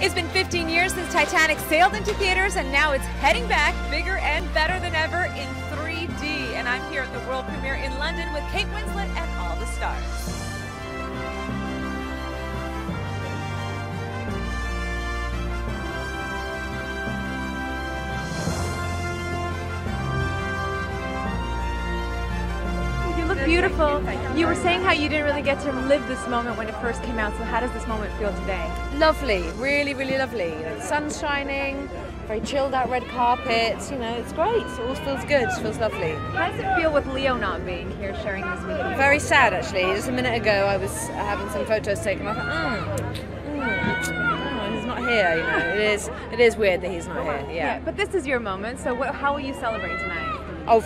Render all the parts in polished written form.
It's been 15 years since Titanic sailed into theaters, and now it's heading back bigger and better than ever in 3D. And I'm here at the world premiere in London with Kate Winslet and all the stars. You look beautiful. You were saying how you didn't really get to live this moment when it first came out, so how does this moment feel today? Lovely, really, really lovely. You know, the sun's shining, very chilled out red carpet, you know, it's great. It all feels good, it feels lovely. How does it feel with Leo not being here sharing this with you? Very sad actually. Just a minute ago I was having some photos taken. I thought, he's not here, you know. It is weird that he's not here, yeah. But this is your moment, so how will you celebrate tonight? Oh,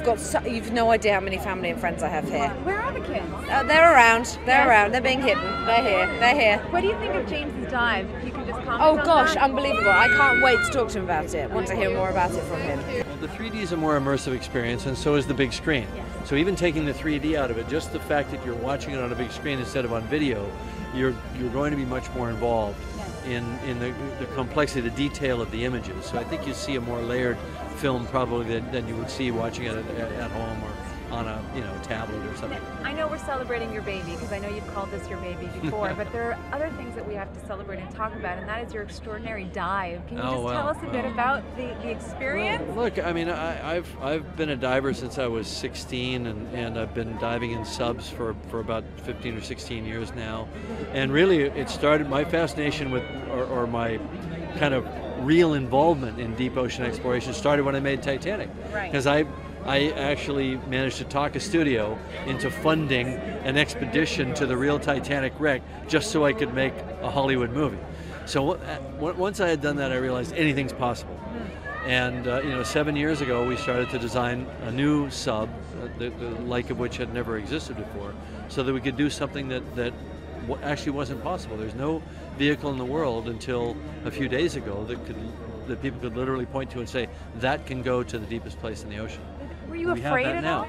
you've no idea how many family and friends I have here. Where are the kids? They're around. They're around. They're being hidden. They're here. They're here. What do you think of James's dive? If you can just comment Oh on gosh, that? unbelievable. I can't wait to talk to him about it. I want to hear more about it from him. Well, the 3D is a more immersive experience, and so is the big screen. Yes. So even taking the 3D out of it, just the fact that you're watching it on a big screen instead of on video, you're going to be much more involved in the complexity, the detail of the images. So I think you see a more layered film probably than you would see watching it at home or on a tablet or something. I know we're celebrating your baby because I know you've called this your baby before, but there are other things that we have to celebrate and talk about, and that is your extraordinary dive. Can you just tell us a bit about the experience? Well, look, I mean, I've been a diver since I was 16, and I've been diving in subs for about 15 or 16 years now. And really, it started, my fascination with, or my kind of real involvement in deep ocean exploration started when I made Titanic. Right. Because I actually managed to talk a studio into funding an expedition to the real Titanic wreck just so I could make a Hollywood movie. So once I had done that, I realized anything's possible. And 7 years ago, we started to design a new sub, the like of which had never existed before, so that we could do something that actually wasn't possible. There's no vehicle in the world until a few days ago that people could literally point to and say, that can go to the deepest place in the ocean. Were you afraid at all?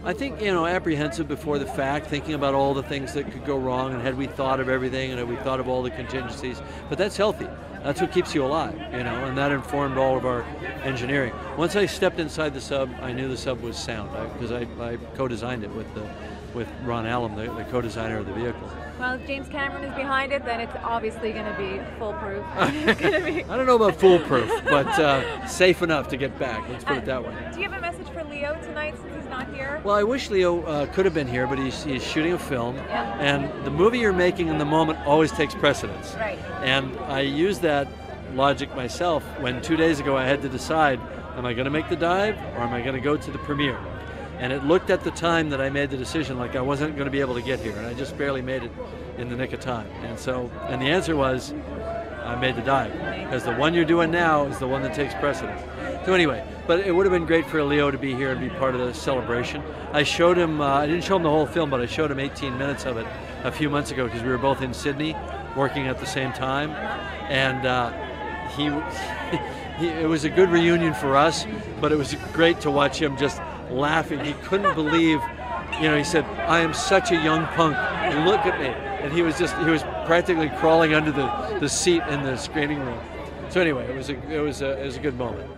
I think, apprehensive before the fact, thinking about all the things that could go wrong, and had we thought of everything, and had we thought of all the contingencies. But that's healthy. That's what keeps you alive, and that informed all of our engineering. Once I stepped inside the sub, I knew the sub was sound, because I co-designed it with Ron Allum, the co-designer of the vehicle. Well, if James Cameron is behind it, then it's obviously going to be foolproof. It's gonna be... I don't know about foolproof, but safe enough to get back. Let's put it that way. Do you have a message for Leo tonight since he's not here? Well, I wish Leo could have been here, but he's shooting a film, and the movie you're making in the moment always takes precedence. Right. And I used that logic myself when 2 days ago I had to decide, am I going to make the dive or am I going to go to the premiere? And it looked at the time that I made the decision like I wasn't going to be able to get here, and I just barely made it in the nick of time. And the answer was, I made the dive, because the one you're doing now is the one that takes precedence. So anyway, but it would have been great for Leo to be here and be part of the celebration. I showed him, I didn't show him the whole film, but I showed him 18 minutes of it a few months ago, because we were both in Sydney working at the same time. And it was a good reunion for us, but it was great to watch him just laughing. He couldn't believe, he said, I am such a young punk, look at me. And he was practically crawling under the seat in the screening room. So anyway, it was a good moment.